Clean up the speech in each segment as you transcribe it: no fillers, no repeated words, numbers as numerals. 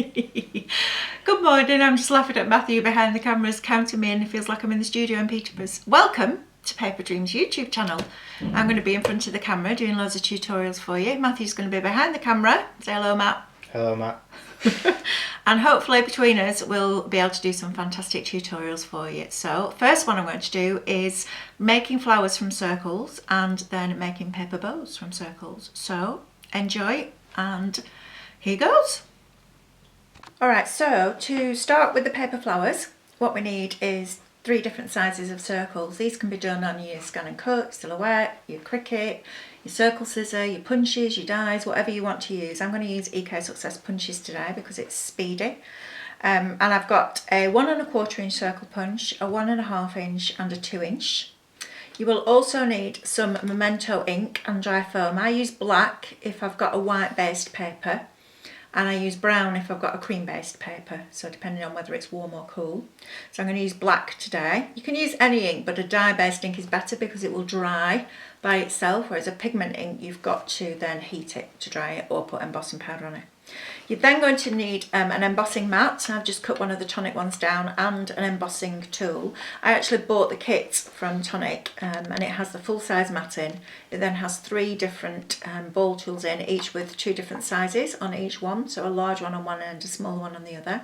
Good morning, I'm just laughing at Matthew behind the cameras counting me in. It feels like I'm in the studio in Peterborough. Welcome to Paper Dreams YouTube channel. I'm going to be in front of the camera doing loads of tutorials for you. Matthew's going to be behind the camera. Say hello, Matt. Hello, Matt. And hopefully between us we'll be able to do some fantastic tutorials for you. So first one I'm going to do is making flowers from circles and then making paper bows from circles. So enjoy and here goes. Alright, so to start with the paper flowers, what we need is 3 different sizes of circles. These can be done on your scan and cut, silhouette, your Cricut, your circle scissor, your punches, your dies, whatever you want to use. I'm going to use Eco Success punches today because it's speedy. And I've got a 1 1/4 inch circle punch, a 1 1/2 inch and a 2 inch. You will also need some Memento ink and dry foam. I use black if I've got a white based paper, and I use brown if I've got a cream based paper, so depending on whether it's warm or cool. So I'm going to use black today. You can use any ink, but a dye based ink is better because it will dry by itself, whereas a pigment ink you've got to then heat it to dry it or put embossing powder on it. You're then going to need an embossing mat. I've just cut one of the Tonic ones down and an embossing tool. I actually bought the kit from Tonic and it has the full size mat in. It then has 3 different ball tools in, each with 2 different sizes on each one. So a large one on one end, a smaller one on the other.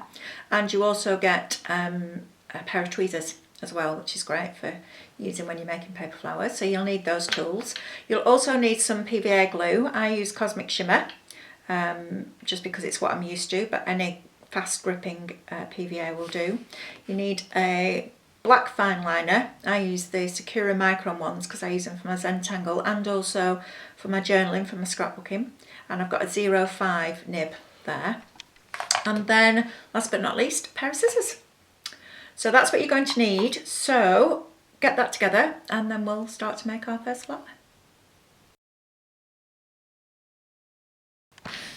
And you also get a pair of tweezers as well, which is great for using when you're making paper flowers. So you'll need those tools. You'll also need some PVA glue. I use Cosmic Shimmer. Just because it's what I'm used to, but any fast gripping PVA will do. You need a black fine liner. I use the Sakura Micron ones because I use them for my Zentangle and also for my journaling, for my scrapbooking. And I've got a 0.5 nib there. And then, last but not least, a pair of scissors. So that's what you're going to need. So get that together and then we'll start to make our first flower.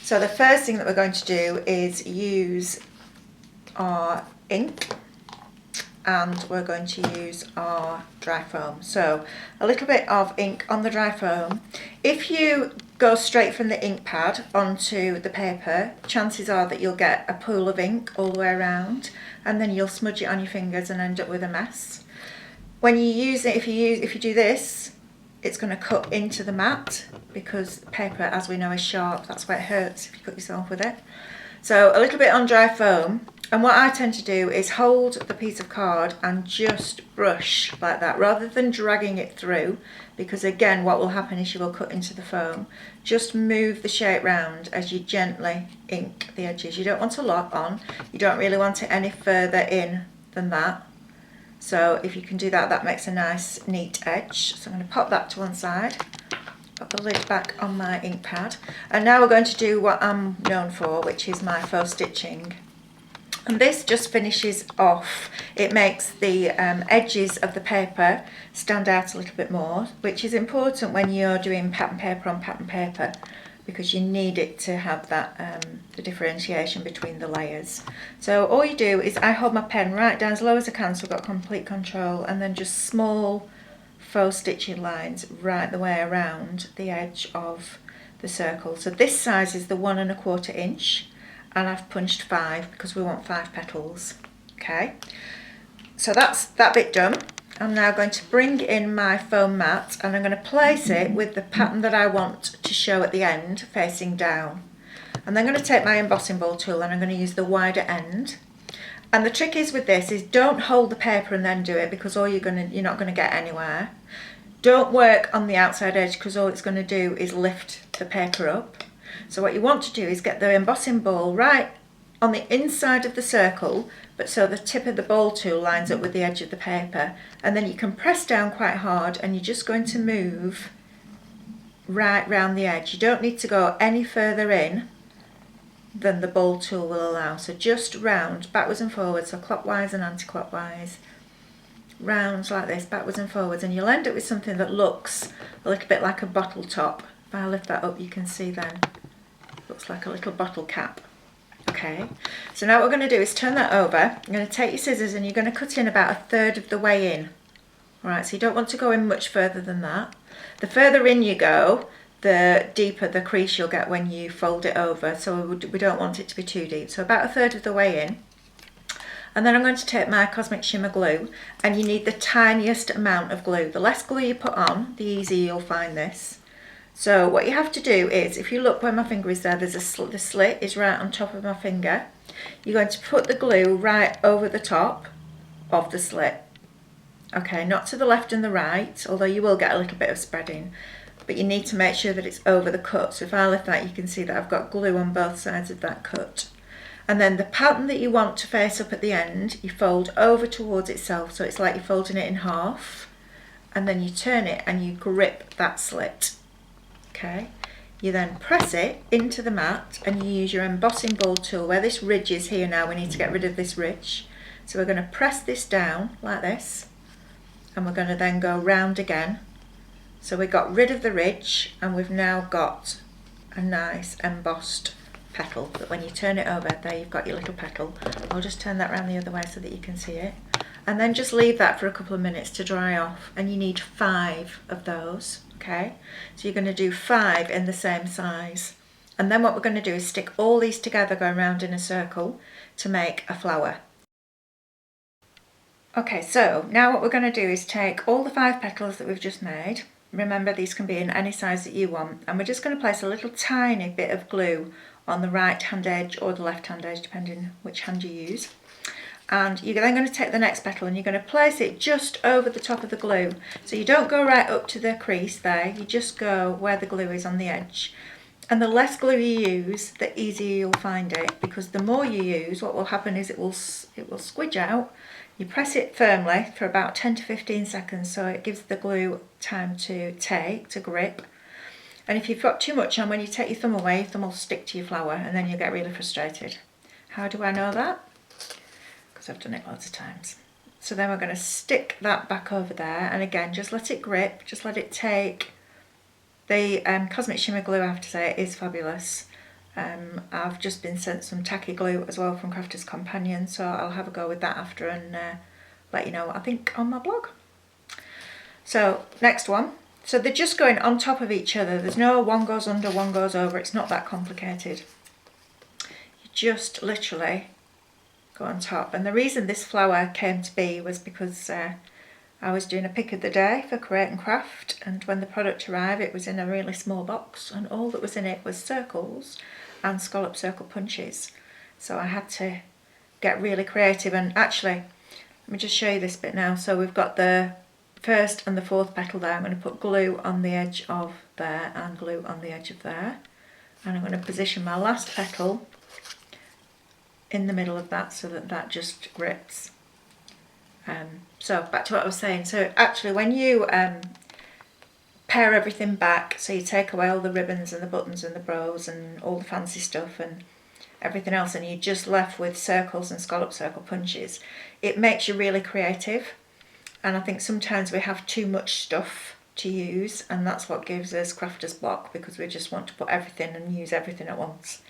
So the first thing that we're going to do is use our ink and we're going to use our dry foam. So a little bit of ink on the dry foam. If you go straight from the ink pad onto the paper, chances are that you'll get a pool of ink all the way around and then you'll smudge it on your fingers and end up with a mess. When you use it, if you do this, it's going to cut into the mat because paper, as we know, is sharp. That's why it hurts if you cut yourself with it. So a little bit on dry foam, and what I tend to do is hold the piece of card and just brush like that rather than dragging it through, because again what will happen is you will cut into the foam. Just move the shape round as you gently ink the edges. You don't want a lot on, you don't really want it any further in than that. So if you can do that, that makes a nice neat edge. So I'm going to pop that to one side, put the lid back on my ink pad, and now we're going to do what I'm known for, which is my faux stitching. And this just finishes off, it makes the edges of the paper stand out a little bit more, which is important when you're doing pattern paper on pattern paper, because you need it to have that the differentiation between the layers. So all you do is I hold my pen right down as low as I can so I've got complete control, and then just small faux stitching lines right the way around the edge of the circle. So this size is the 1 1/4 inch and I've punched 5 because we want 5 petals. Okay, so that's that bit done. I'm now going to bring in my foam mat and I'm going to place it with the pattern that I want to show at the end facing down. And then I'm going to take my embossing ball tool and I'm going to use the wider end. And the trick is with this is don't hold the paper and then do it, because all you're not going to get anywhere. Don't work on the outside edge because all it's going to do is lift the paper up. So what you want to do is get the embossing ball right on the inside of the circle, but so the tip of the ball tool lines up with the edge of the paper, and then you can press down quite hard and you're just going to move right round the edge. You don't need to go any further in than the ball tool will allow. So just round, backwards and forwards, so clockwise and anti-clockwise, round like this, backwards and forwards, and you'll end up with something that looks a little bit like a bottle top. If I lift that up you can see then, looks like a little bottle cap. Okay, so now what we're going to do is turn that over. You're going to take your scissors and you're going to cut in about 1/3 of the way in. Alright, so you don't want to go in much further than that. The further in you go, the deeper the crease you'll get when you fold it over. So we don't want it to be too deep. So about 1/3 of the way in. And then I'm going to take my Cosmic Shimmer glue, and you need the tiniest amount of glue. The less glue you put on, the easier you'll find this. So what you have to do is, if you look where my finger is there, there's the slit is right on top of my finger. You're going to put the glue right over the top of the slit. Okay, not to the left and the right, although you will get a little bit of spreading, but you need to make sure that it's over the cut. So if I lift that, you can see that I've got glue on both sides of that cut. And then the pattern that you want to face up at the end, you fold over towards itself, so it's like you're folding it in half, and then you turn it and you grip that slit. Okay, you then press it into the mat and you use your embossing ball tool. Where this ridge is here now, we need to get rid of this ridge. So we're going to press this down like this, and we're going to then go round again. So we got rid of the ridge, and we've now got a nice embossed petal, but when you turn it over, there you've got your little petal. I'll just turn that around the other way so that you can see it, and then just leave that for a couple of minutes to dry off, and you need 5 of those. Okay, so you're going to do 5 in the same size, and then what we're going to do is stick all these together, going round in a circle to make a flower. Okay, so now what we're going to do is take all the 5 petals that we've just made. Remember, these can be in any size that you want, and we're just going to place a little tiny bit of glue on the right hand edge or the left hand edge, depending which hand you use. And you're then going to take the next petal and you're going to place it just over the top of the glue. So you don't go right up to the crease there, you just go where the glue is on the edge. And the less glue you use, the easier you'll find it, because the more you use, what will happen is it will squidge out. You press it firmly for about 10 to 15 seconds, so it gives the glue time to grip. And if you've got too much on, when you take your thumb away, your thumb will stick to your flower, and then you'll get really frustrated. How do I know that? Because I've done it loads of times. So then we're going to stick that back over there, and again, just let it grip, just let it take. The Cosmic Shimmer glue, I have to say, is fabulous. I've just been sent some tacky glue as well from Crafter's Companion, so I'll have a go with that after and let you know what I think on my blog. So next one. So they're just going on top of each other. There's no one goes under, one goes over. It's not that complicated. You just literally go on top. And the reason this flower came to be was because I was doing a pick of the day for Create and Craft, and when the product arrived, it was in a really small box, and all that was in it was circles and scallop circle punches. So I had to get really creative, and actually, let me just show you this bit now. So we've got the 1st and the 4th petal there. I'm going to put glue on the edge of there and glue on the edge of there, and I'm going to position my last petal in the middle of that so that that just grips. So back to what I was saying. So actually, when you pare everything back, so you take away all the ribbons and the buttons and the bows and all the fancy stuff and everything else, and you're just left with circles and scallop circle punches, it makes you really creative. And I think sometimes we have too much stuff to use, and that's what gives us crafter's block, because we just want to put everything and use everything at once.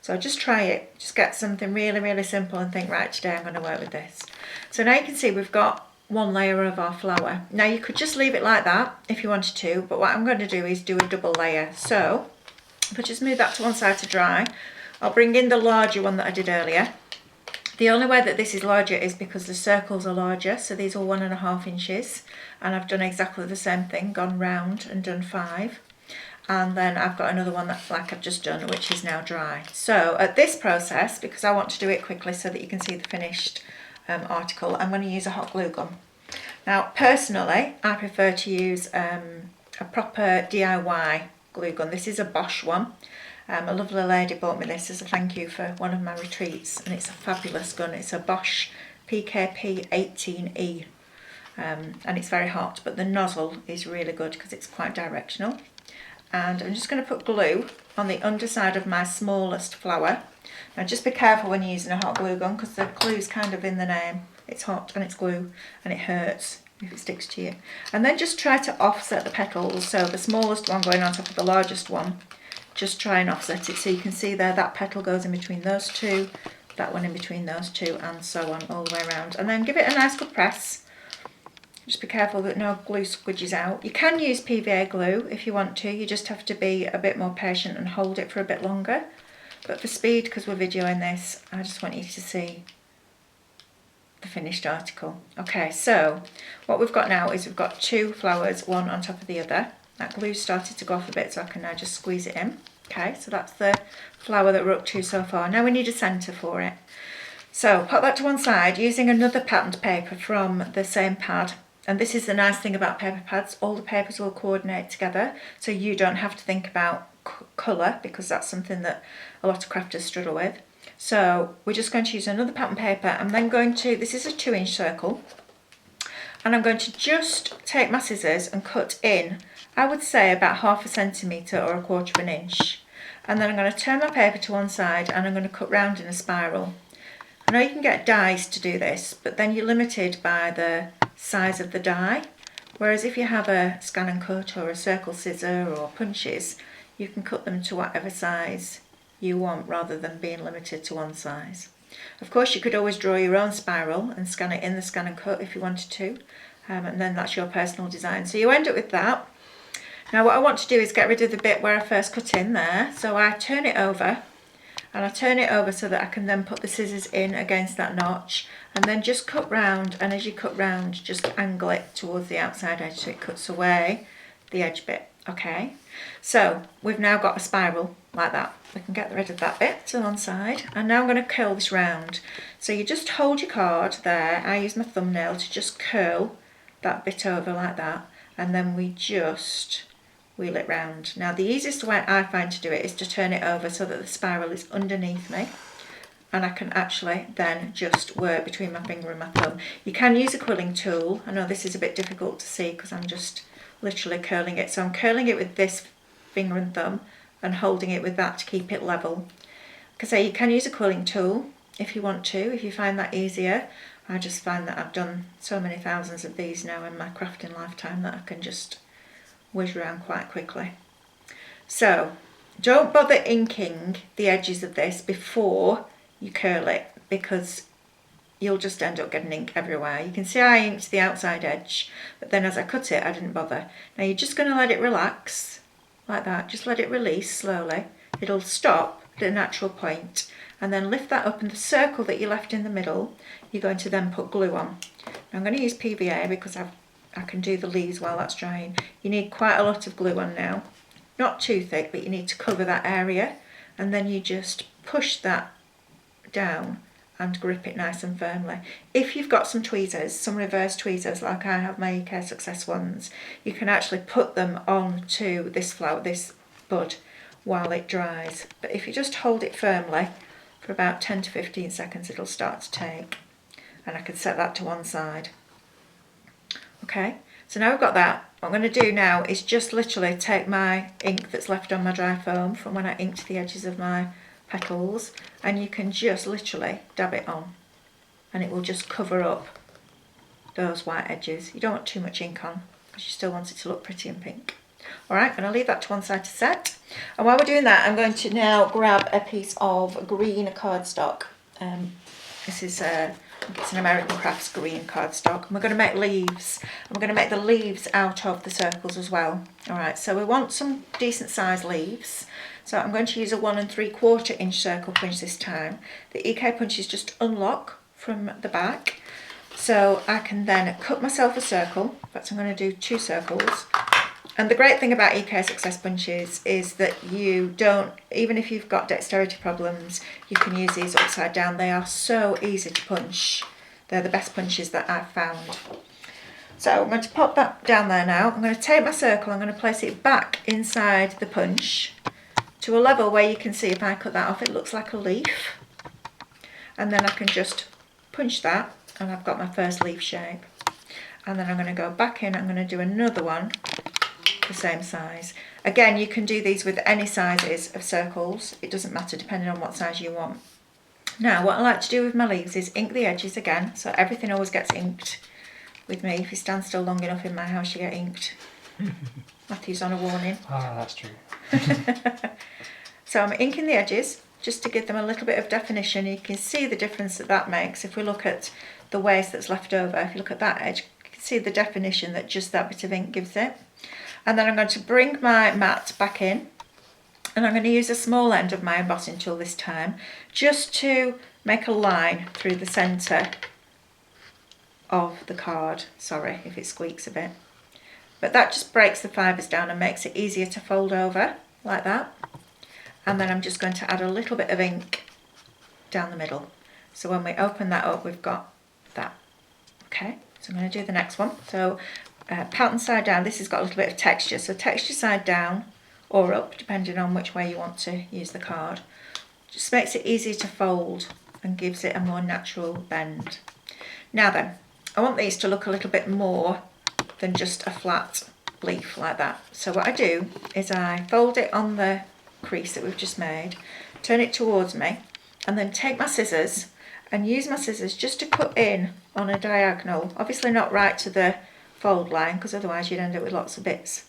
So just try it, just get something really, really simple and think, right, today I'm going to work with this. So now you can see we've got one layer of our flower. Now you could just leave it like that if you wanted to, but what I'm going to do is do a double layer. So if I just move that to one side to dry, I'll bring in the larger one that I did earlier. The only way that this is larger is because the circles are larger, so these are 1.5 inches, and I've done exactly the same thing, gone round and done 5. And then I've got another one that's like I've just done, which is now dry. So at this process, because I want to do it quickly so that you can see the finished article, I'm going to use a hot glue gun. Now personally, I prefer to use a proper DIY glue gun. This is a Bosch one. A lovely lady bought me this as a thank you for one of my retreats, and it's a fabulous gun. It's a Bosch PKP 18E, and it's very hot, but the nozzle is really good because it's quite directional. And I'm just going to put glue on the underside of my smallest flower. Now just be careful when you're using a hot glue gun, because the glue's kind of in the name. It's hot and it's glue, and it hurts if it sticks to you. And then just try to offset the petals, so the smallest one going on top of the largest one, just try and offset it. So you can see there, that petal goes in between those two, that one in between those two, and so on all the way around. And then give it a nice good press. Just be careful that no glue squidges out. You can use PVA glue if you want to, you just have to be a bit more patient and hold it for a bit longer. But for speed, because we're videoing this, I just want you to see the finished article. Okay, so what we've got now is we've got 2 flowers, one on top of the other. That glue started to go off a bit, so I can now just squeeze it in. Okay, so that's the flower that we're up to so far. Now we need a centre for it. So put that to one side using another patterned paper from the same pad. And this is the nice thing about paper pads, all the papers will coordinate together, so you don't have to think about colour, because that's something that a lot of crafters struggle with. So we're just going to use another pattern paper. I'm then going to, this is a 2-inch circle, and I'm going to just take my scissors and cut in, I would say about 1/2 centimetre or 1/4 inch. And then I'm going to turn my paper to one side and I'm going to cut round in a spiral. I know you can get dies to do this, but then you're limited by the size of the die. Whereas if you have a scan and cut or a circle scissor or punches, you can cut them to whatever size you want rather than being limited to one size. Of course, you could always draw your own spiral and scan it in the scan and cut if you wanted to, and then that's your personal design. So you end up with that. Now what I want to do is get rid of the bit where I first cut in there, so I turn it over, and I turn it over so that I can then put the scissors in against that notch, and then just cut round, and as you cut round just angle it towards the outside edge so it cuts away the edge bit. Okay, so we've now got a spiral like that. We can get rid of that bit to one side, and now I'm going to curl this round. So you just hold your card there, I use my thumbnail to just curl that bit over like that, and then we just wheel it round. Now the easiest way I find to do it is to turn it over so that the spiral is underneath me, and I can actually then just work between my finger and my thumb. You can use a quilling tool. I know this is a bit difficult to see because I'm just literally curling it. So I'm curling it with this finger and thumb and holding it with that to keep it level. Like I say, you can use a quilling tool if you want to, if you find that easier. I just find that I've done so many thousands of these now in my crafting lifetime that I can just whiz around quite quickly. So don't bother inking the edges of this before you curl it, because you'll just end up getting ink everywhere. You can see I inked the outside edge, but then as I cut it I didn't bother. Now you're just going to let it relax like that, just let it release slowly. It'll stop at a natural point, and then lift that up, and the circle that you left in the middle you're going to then put glue on. Now I'm going to use PVA because I can do the leaves while that's drying. You need quite a lot of glue on now, not too thick, but you need to cover that area, and then you just push that down and grip it nice and firmly. If you've got some tweezers, some reverse tweezers like I have my UK Success ones, you can actually put them onto this flower, this bud, while it dries. But if you just hold it firmly for about 10 to 15 seconds it'll start to take, and I can set that to one side. Okay, so now we've got that. What I'm going to do now is just literally take my ink that's left on my dry foam from when I inked the edges of my petals, and you can just literally dab it on and it will just cover up those white edges. You don't want too much ink on because you still want it to look pretty and pink. Alright, I'm going to leave that to one side to set, and while we're doing that I'm going to now grab a piece of green cardstock. This is it's an American Crafts green cardstock, and we're going to make leaves. And we're going to make the leaves out of the circles as well. Alright, so we want some decent sized leaves. So I'm going to use a 1 3/4 inch circle punch this time. The EK punches just unlock from the back, so I can then cut myself a circle. In fact, I'm going to do 2 circles. And the great thing about EK Success punches is that you don't, even if you've got dexterity problems, you can use these upside down. They are so easy to punch. They're the best punches that I've found. So I'm going to pop that down there now. I'm going to take my circle, I'm going to place it back inside the punch to a level where you can see if I cut that off it looks like a leaf. And then I can just punch that and I've got my first leaf shape. And then I'm going to go back in, I'm going to do another one the same size. Again, you can do these with any sizes of circles, it doesn't matter depending on what size you want. Now what I like to do with my leaves is ink the edges again, so everything always gets inked with me. If you stand still long enough in my house you get inked. Matthew's on a warning. Ah, that's true. So I'm inking the edges just to give them a little bit of definition. You can see the difference that that makes. If we look at the waste that's left over, if you look at that edge, you can can see the definition that just that bit of ink gives it. And then I'm going to bring my mat back in, and I'm going to use a small end of my embossing tool this time, just to make a line through the centre of the card. Sorry if it squeaks a bit, but that just breaks the fibres down and makes it easier to fold over like that. And then I'm just going to add a little bit of ink down the middle, so when we open that up we've got that. Okay, so I'm going to do the next one. So pattern side down, this has got a little bit of texture, so texture side down or up depending on which way you want to use the card. Just makes it easier to fold and gives it a more natural bend. Now then, I want these to look a little bit more than just a flat leaf like that. So what I do is I fold it on the crease that we've just made, turn it towards me, and then take my scissors and use my scissors just to cut in on a diagonal. Obviously not right to the fold line, because otherwise you'd end up with lots of bits.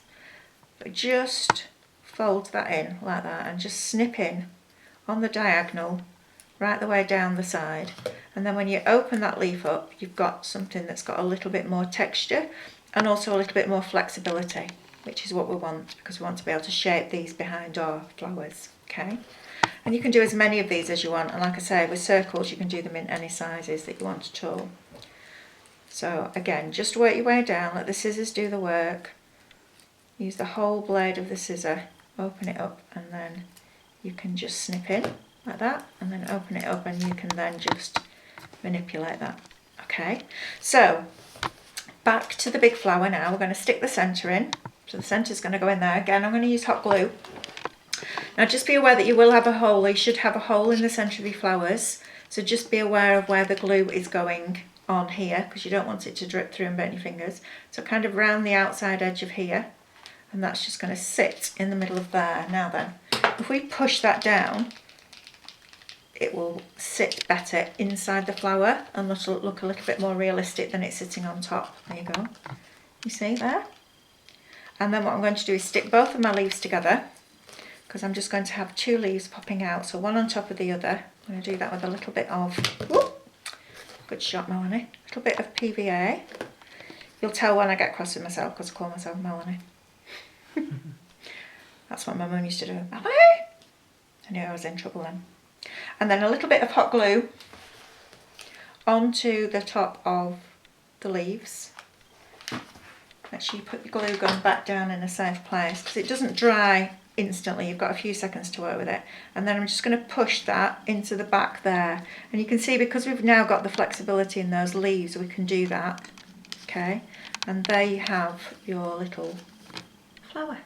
But just fold that in like that and just snip in on the diagonal right the way down the side. And then when you open that leaf up, you've got something that's got a little bit more texture and also a little bit more flexibility, which is what we want, because we want to be able to shape these behind our flowers. Okay, and you can do as many of these as you want, and like I say, with circles you can do them in any sizes that you want at all. So again, just work your way down, let the scissors do the work, use the whole blade of the scissor, open it up, and then you can just snip in like that, and then open it up, and you can then just manipulate that. Okay, so back to the big flower now. We're going to stick the centre in, so the centre is going to go in there. Again, I'm going to use hot glue. Now just be aware that you will have a hole, you should have a hole in the centre of your flowers, so just be aware of where the glue is going on here, because you don't want it to drip through and burn your fingers. So kind of round the outside edge of here, and that's just going to sit in the middle of there. Now then, if we push that down, it will sit better inside the flower and it'll look a little bit more realistic than it's sitting on top. There you go. You see there? And then what I'm going to do is stick both of my leaves together, because I'm just going to have two leaves popping out, so one on top of the other. I'm going to do that with a little bit of, whoop, good shot Melanie, a little bit of PVA. You'll tell when I get cross with myself, because I call myself Melanie. That's what my mum used to do. Melanie! I knew I was in trouble then. And then a little bit of hot glue onto the top of the leaves. Make sure you put your glue gun back down in a safe place, because it doesn't dry instantly. You've got a few seconds to work with it. And then I'm just going to push that into the back there. And you can see, because we've now got the flexibility in those leaves, we can do that. Okay, and there you have your little flower.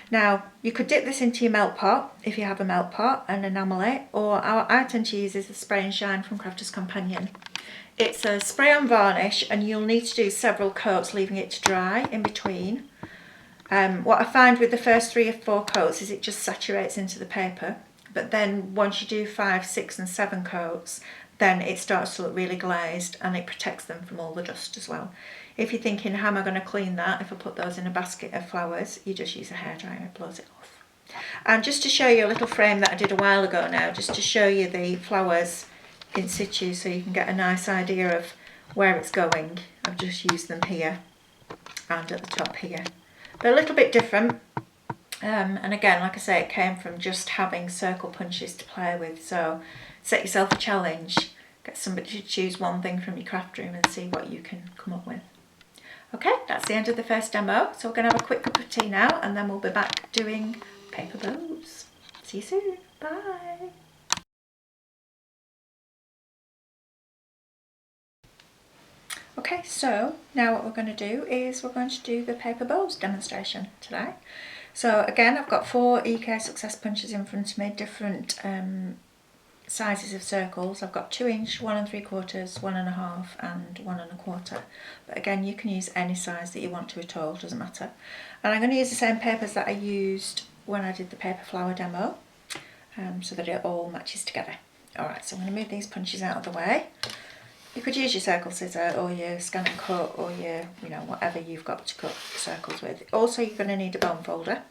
Now, you could dip this into your melt pot if you have a melt pot and enamel it, or I tend to use is the Spray and Shine from Crafter's Companion. It's a spray on varnish, and you'll need to do several coats, leaving it to dry in between. What I find with the first 3 or 4 coats is it just saturates into the paper, but then once you do 5, 6 and 7 coats, then it starts to look really glazed, and it protects them from all the dust as well. If you're thinking, how am I going to clean that if I put those in a basket of flowers, you just use a hairdryer, it blows it off. And just to show you a little frame that I did a while ago now, just to show you the flowers in situ so you can get a nice idea of where it's going, I've just used them here and at the top here. They're a little bit different, and again, like I say, it came from just having circle punches to play with, so set yourself a challenge, get somebody to choose one thing from your craft room and see what you can come up with. Okay, that's the end of the first demo, so we're going to have a quick cup of tea now, and then we'll be back doing paper bows. See you soon, bye! Okay, so now what we're going to do is we're going to do the paper bows demonstration today. So again, I've got 4 EK Success punches in front of me, different sizes of circles. I've got 2 inch, 1 3/4, 1.5 and 1 1/4. But again, you can use any size that you want to at all, doesn't matter. And I'm going to use the same papers that I used when I did the paper flower demo, so that it all matches together. Alright, so I'm going to move these punches out of the way. You could use your circle scissor or your scan and cut, or your, whatever you've got to cut circles with. Also, you're going to need a bone folder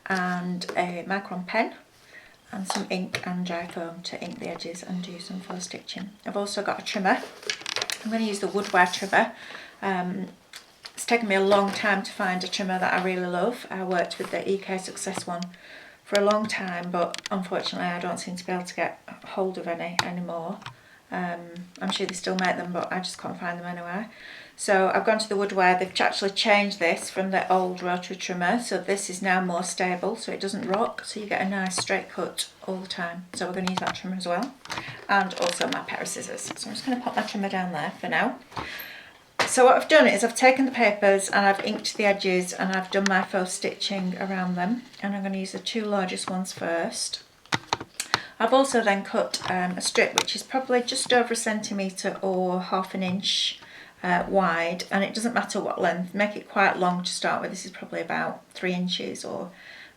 and a micron pen and some ink and dry foam to ink the edges and do some faux stitching. I've also got a trimmer. I'm going to use the woodware trimmer. It's taken me a long time to find a trimmer that I really love. I worked with the EK Success one for a long time, but unfortunately I don't seem to be able to get hold of any anymore. I'm sure they still make them, but I just can't find them anywhere. So I've gone to the Woodware. They've actually changed this from the old rotary trimmer, so this is now more stable, so it doesn't rock, so you get a nice straight cut all the time. So we're going to use that trimmer as well, and also my pair of scissors. So I'm just going to pop my trimmer down there for now. So what I've done is I've taken the papers and I've inked the edges and I've done my faux stitching around them, and I'm going to use the 2 largest ones first. I've also then cut a strip which is probably just over 1 centimetre or 1/2 inch wide, and it doesn't matter what length. Make it quite long to start with. This is probably about 3 inches or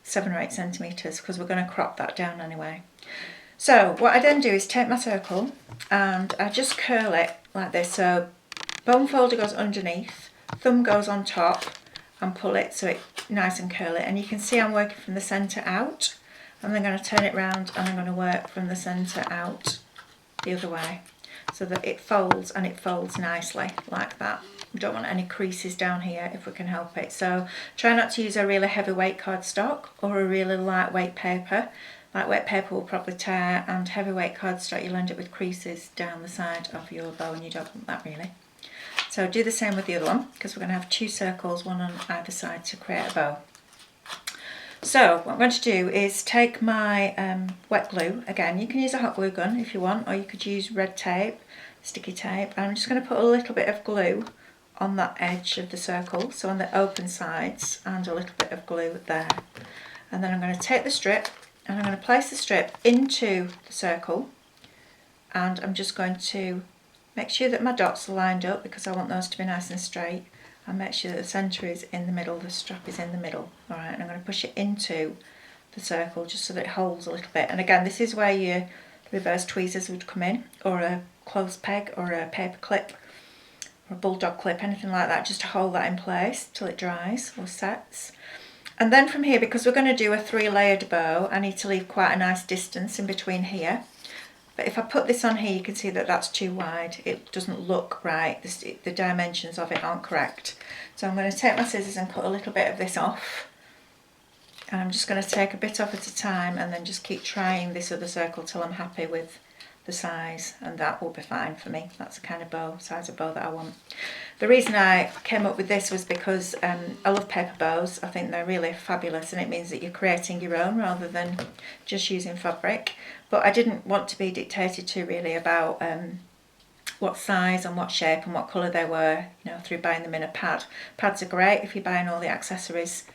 7 or 8 centimetres, because we're going to crop that down anyway. So what I then do is take my circle and I just curl it like this. So bone folder goes underneath, thumb goes on top, and pull it so it's nice and curly. And you can see I'm working from the centre out. And then I'm going to turn it round and I'm going to work from the centre out the other way, so that it folds, and it folds nicely like that. We don't want any creases down here if we can help it. So try not to use a really heavyweight cardstock or a really lightweight paper. Lightweight paper will probably tear, and heavyweight cardstock you'll end up with creases down the side of your bow, and you don't want that really. So do the same with the other one, because we're going to have 2 circles, one on either side, to create a bow. So what I'm going to do is take my wet glue. Again, you can use a hot glue gun if you want, or you could use red tape, sticky tape. And I'm just going to put a little bit of glue on that edge of the circle, so on the open sides, and a little bit of glue there. And then I'm going to take the strip and I'm going to place the strip into the circle, and I'm just going to make sure that my dots are lined up, because I want those to be nice and straight. And make sure that the centre is in the middle, the strap is in the middle. Alright, and I'm going to push it into the circle just so that it holds a little bit. And again, this is where your reverse tweezers would come in, or a clothes peg, or a paper clip, or a bulldog clip, anything like that, just to hold that in place till it dries or sets. And then from here, because we're going to do a 3-layered bow, I need to leave quite a nice distance in between here. But if I put this on here, you can see that that's too wide. It doesn't look right. The dimensions of it aren't correct. So I'm going to take my scissors and cut a little bit of this off. And I'm just going to take a bit off at a time, and then just keep trying this other circle till I'm happy with the size, and that will be fine for me. That's the kind of size of bow that I want. The reason I came up with this was because I love paper bows. I think they're really fabulous, and it means that you're creating your own rather than just using fabric. But I didn't want to be dictated to really about what size and what shape and what colour they were, you know, through buying them in a pad. Pads are great if you're buying all the accessories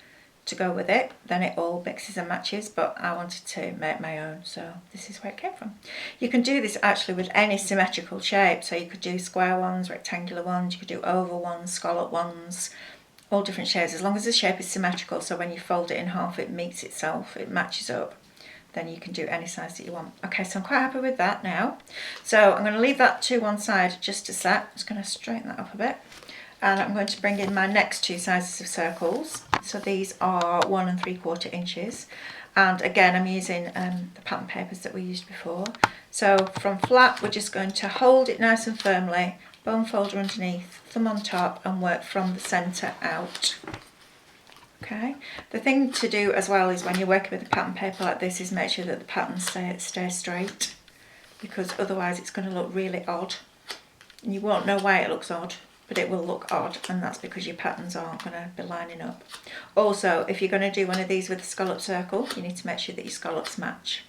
to go with it, then it all mixes and matches, but I wanted to make my own, so this is where it came from. You can do this actually with any symmetrical shape, so you could do square ones, rectangular ones, you could do oval ones, scallop ones, all different shapes, as long as the shape is symmetrical, so when you fold it in half it meets itself, it matches up, then you can do any size that you want. Okay, so I'm quite happy with that now. So I'm going to leave that to one side just to set. I'm just going to straighten that up a bit. And I'm going to bring in my next 2 sizes of circles. So these are 1 3/4 inches. And again, I'm using the pattern papers that we used before. So from flat, we're just going to hold it nice and firmly, bone folder underneath, thumb on top, and work from the centre out. Okay. The thing to do as well is when you're working with a pattern paper like this is make sure that the pattern stays straight, because otherwise it's going to look really odd. And you won't know why it looks odd, but it will look odd, and that's because your patterns aren't going to be lining up. Also, if you're going to do one of these with a scallop circle, you need to make sure that your scallops match.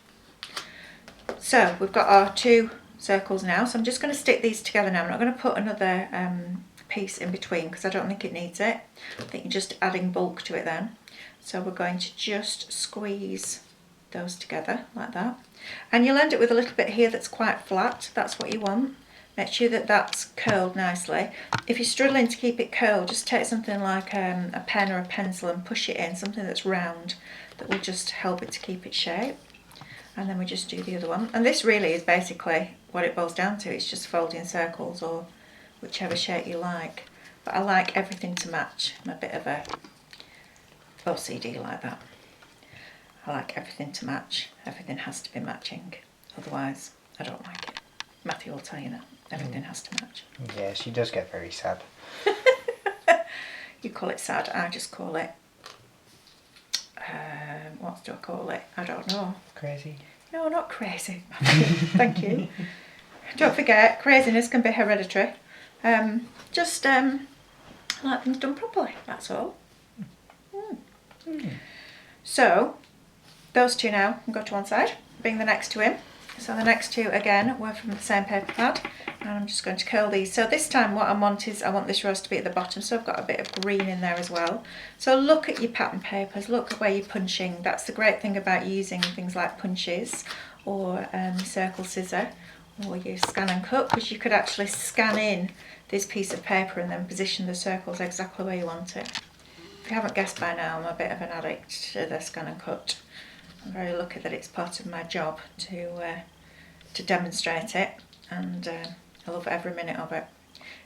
So we've got our 2 circles now, so I'm just going to stick these together now. I'm not going to put another piece in between because I don't think it needs it. I think you're just adding bulk to it then. So we're going to just squeeze those together like that. And you'll end up with a little bit here that's quite flat. That's what you want. Make sure that that's curled nicely. If you're struggling to keep it curled, just take something like a pen or a pencil and push it in, something that's round, that will just help it to keep its shape. And then we just do the other one. And this really is basically what it boils down to. It's just folding circles or whichever shape you like. But I like everything to match. I'm a bit of a OCD like that. I like everything to match. Everything has to be matching. Otherwise, I don't like it. Matthew will tell you that. Everything has to match. Yeah, she does get very sad. You call it sad, I just call it, what do I call it? I don't know. Crazy. No, not crazy. Thank you. Don't forget, craziness can be hereditary. Just I like things done properly, that's all. So, those two now can go to one side. Bring the next two in. So the next two, again, were from the same paper pad. And I'm just going to curl these. So this time what I want is, I want this rose to be at the bottom, so I've got a bit of green in there as well. So look at your pattern papers, look at where you're punching. That's the great thing about using things like punches or circle scissor or your scan and cut, because you could actually scan in this piece of paper and then position the circles exactly where you want it. If you haven't guessed by now, I'm a bit of an addict to the scan and cut. I'm very lucky that it's part of my job to demonstrate it, and I love every minute of it.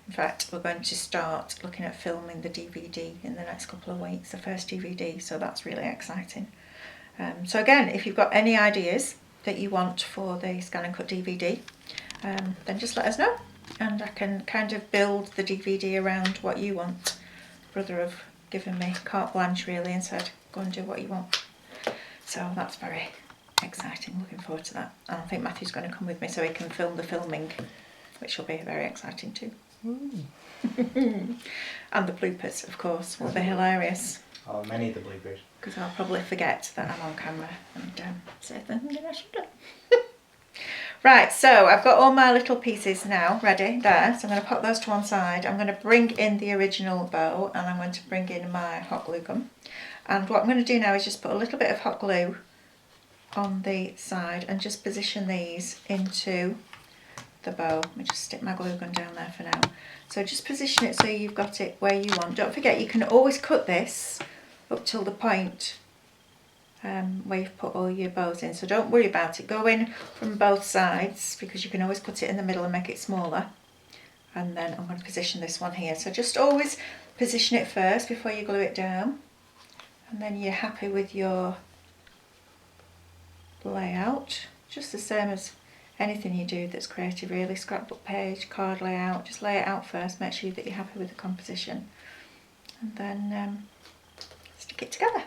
In fact, we're going to start looking at filming the DVD in the next couple of weeks, the first DVD, so that's really exciting. So again, if you've got any ideas that you want for the scan and cut DVD, then just let us know, and I can kind of build the DVD around what you want. Brother have given me carte blanche really and said, go and do what you want. So that's very exciting, looking forward to that. And I think Matthew's going to come with me so he can film the filming, which will be very exciting too. And the bloopers, of course, will be hilarious. Oh, many of the bloopers. Because I'll probably forget that I'm on camera and say things that I shouldn't. Right, so I've got all my little pieces now ready there, so I'm going to pop those to one side. I'm going to bring in the original bow, and I'm going to bring in my hot glue gun. And what I'm going to do now is just put a little bit of hot glue on the side and just position these into the bow. Let me just stick my glue gun down there for now. So just position it so you've got it where you want. Don't forget, you can always cut this up till the point where you've put all your bows in, so don't worry about it. Go in from both sides, because you can always cut it in the middle and make it smaller. And then I'm going to position this one here, so just always position it first before you glue it down, and then you're happy with your layout. Just the same as anything you do that's creative really, scrapbook page, card layout, just lay it out first, make sure that you're happy with the composition, and then stick it together.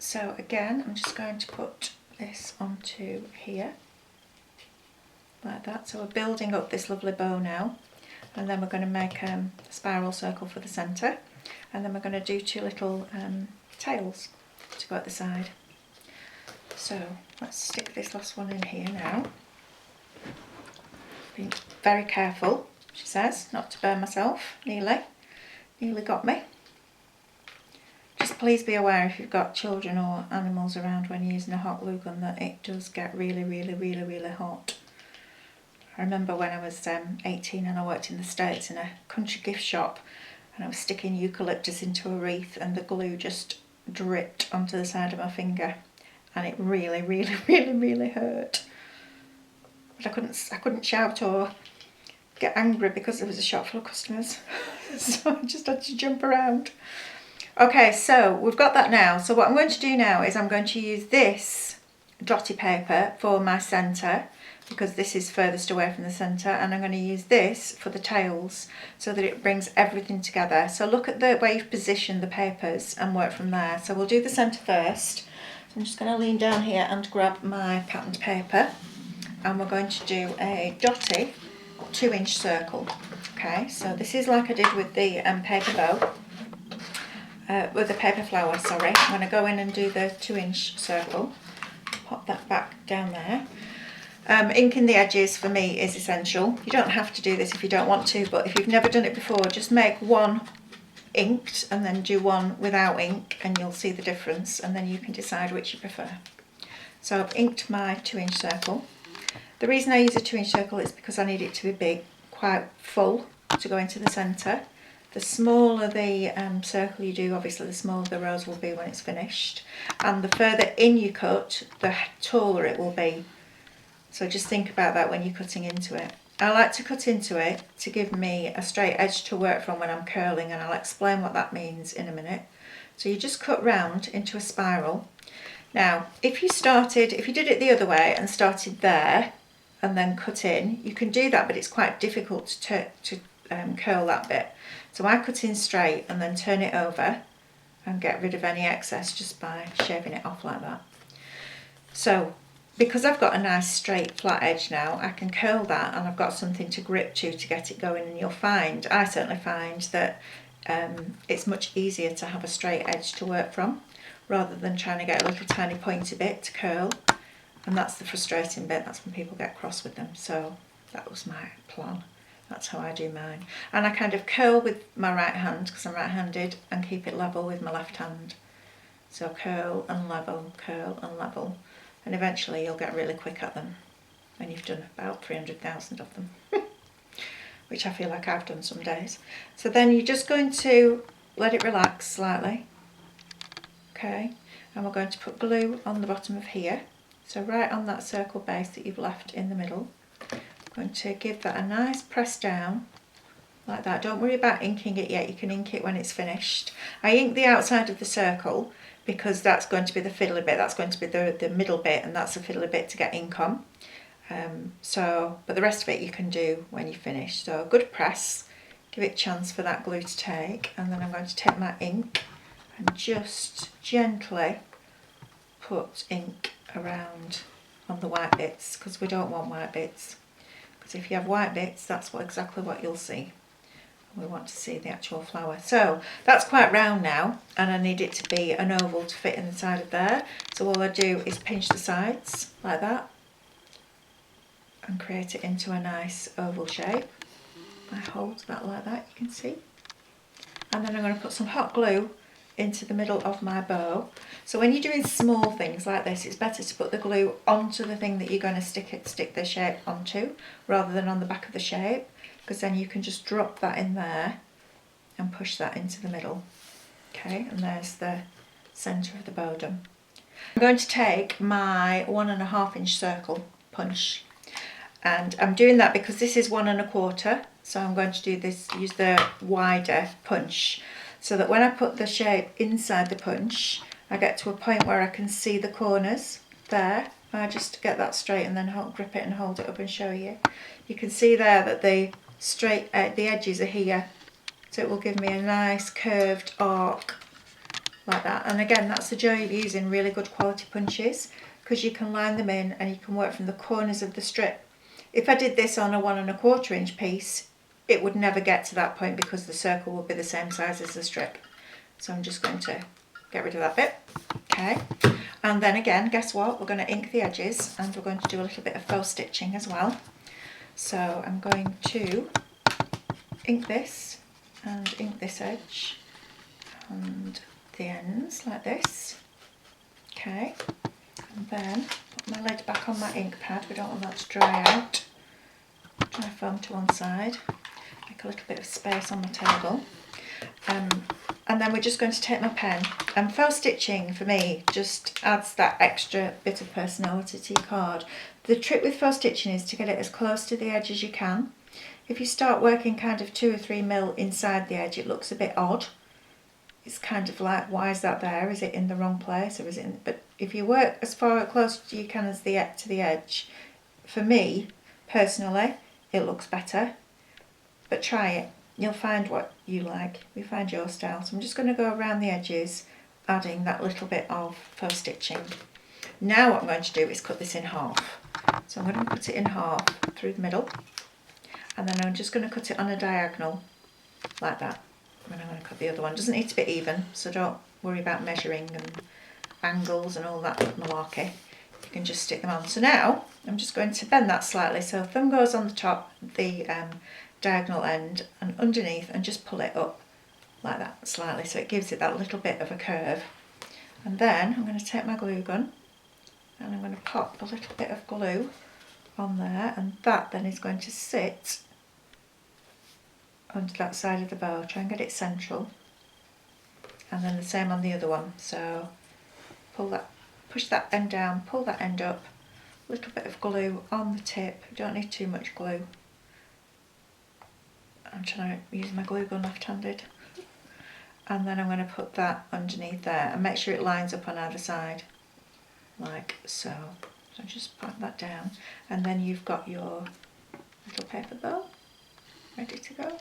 So again, I'm just going to put this onto here, like that. So we're building up this lovely bow now, and then we're going to make a spiral circle for the centre, and then we're going to do two little tails to go at the side. So let's stick this last one in here now. Be very careful, she says, not to burn myself. Nearly got me. Just please be aware, if you've got children or animals around when you're using a hot glue gun, that it does get really, really, really, really hot. I remember when I was 18 and I worked in the States in a country gift shop, and I was sticking eucalyptus into a wreath and the glue just dripped onto the side of my finger, and it really, really, really, really hurt. But I couldn't shout or get angry because there was a shop full of customers, so I just had to jump around. Okay, so we've got that now. So what I'm going to do now is I'm going to use this dotty paper for my centre, because this is furthest away from the centre, and I'm going to use this for the tails so that it brings everything together. So look at the way you've positioned the papers and work from there. So we'll do the centre first. So I'm just going to lean down here and grab my patterned paper, and we're going to do a dotty 2-inch circle. Okay, so this is like I did with the paper bow. With the paper flower, sorry. I'm going to go in and do the 2-inch circle. Pop that back down there. Inking the edges for me is essential. You don't have to do this if you don't want to, but if you've never done it before, just make one inked and then do one without ink, and you'll see the difference, and then you can decide which you prefer. So I've inked my 2-inch circle. The reason I use a 2-inch circle is because I need it to be big, quite full, to go into the centre. The smaller the circle you do, obviously the smaller the rose will be when it's finished, and the further in you cut, the taller it will be. So just think about that when you're cutting into it. I like to cut into it to give me a straight edge to work from when I'm curling, and I'll explain what that means in a minute. So you just cut round into a spiral. Now, if you did it the other way and started there and then cut in, you can do that, but it's quite difficult to curl that bit. So I cut in straight and then turn it over and get rid of any excess just by shaving it off like that. So because I've got a nice straight flat edge now, I can curl that and I've got something to grip to get it going, and you'll find, I certainly find, that it's much easier to have a straight edge to work from rather than trying to get a little tiny pointy bit to curl, and that's the frustrating bit. That's when people get cross with them. So that was my plan. That's how I do mine. And I kind of curl with my right hand because I'm right-handed and keep it level with my left hand. So curl and level, and eventually you'll get really quick at them when you've done about 300,000 of them, which I feel like I've done some days. So then you're just going to let it relax slightly, okay, and we're going to put glue on the bottom of here, so right on that circle base that you've left in the middle. I'm going to give that a nice press down like that. Don't worry about inking it yet, you can ink it when it's finished. I ink the outside of the circle because that's going to be the fiddly bit, that's going to be the middle bit, and that's the fiddly bit to get ink on. But the rest of it you can do when you finish. So a good press, give it a chance for that glue to take, and then I'm going to take my ink and just gently put ink around on the white bits, because we don't want white bits, because if you have white bits, that's exactly what you'll see. We want to see the actual flower. So that's quite round now, and I need it to be an oval to fit in the side of there. So all I do is pinch the sides like that and create it into a nice oval shape. I hold that like that, you can see. And then I'm going to put some hot glue into the middle of my bow. So when you're doing small things like this, it's better to put the glue onto the thing that you're going to stick the shape onto, rather than on the back of the shape, because then you can just drop that in there and push that into the middle. Okay, and there's the centre of the bow done. I'm going to take my 1.5 inch circle punch, and I'm doing that because this is 1 1/4, so I'm going to do this, use the wider punch, so that when I put the shape inside the punch, I get to a point where I can see the corners there. I just get that straight and then grip it and hold it up and show you. You can see there that the edges are here, so it will give me a nice curved arc like that. And again, that's the joy of using really good quality punches, because you can line them in and you can work from the corners of the strip. If I did this on a 1 1/4 inch piece, it would never get to that point because the circle would be the same size as the strip. So I'm just going to get rid of that bit. Okay, and then again, guess what? We're going to ink the edges, and we're going to do a little bit of faux stitching as well. So I'm going to ink this and ink this edge and the ends like this. Okay, and then put my lid back on my ink pad. We don't want that to dry out. Dry foam to one side. Make a little bit of space on the table. And then we're just going to take my pen, and faux stitching for me just adds that extra bit of personality to your card. The trick with faux stitching is to get it as close to the edge as you can. If you start working kind of 2 or 3 mil inside the edge, it looks a bit odd. It's kind of like, why is that there? Is it in the wrong place, or is it in, but if you work as far close as you can as to the edge, for me personally, it looks better. But try it. You'll find what you like. You find your style. So I'm just going to go around the edges, adding that little bit of faux stitching. Now what I'm going to do is cut this in half. So I'm going to cut it in half through the middle, and then I'm just going to cut it on a diagonal like that. And I'm going to cut the other one. It doesn't need to be even, so don't worry about measuring and angles and all that malarkey. You can just stick them on. So now I'm just going to bend that slightly, so thumb goes on the top, the diagonal end, and underneath, and just pull it up like that slightly, so it gives it that little bit of a curve. And then I'm going to take my glue gun and I'm going to pop a little bit of glue on there, and that then is going to sit onto that side of the bow. Try and get it central, and then the same on the other one. So pull that, push that end down, pull that end up, a little bit of glue on the tip. You don't need too much glue. I'm trying to use my glue gun left-handed. And then I'm going to put that underneath there and make sure it lines up on either side, like so. So just put that down, and then you've got your little paper bow ready to go.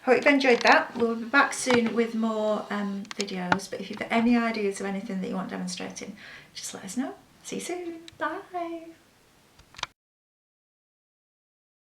Hope you've enjoyed that. We'll be back soon with more videos, but if you've got any ideas of anything that you want demonstrating, just let us know. See you soon. Bye.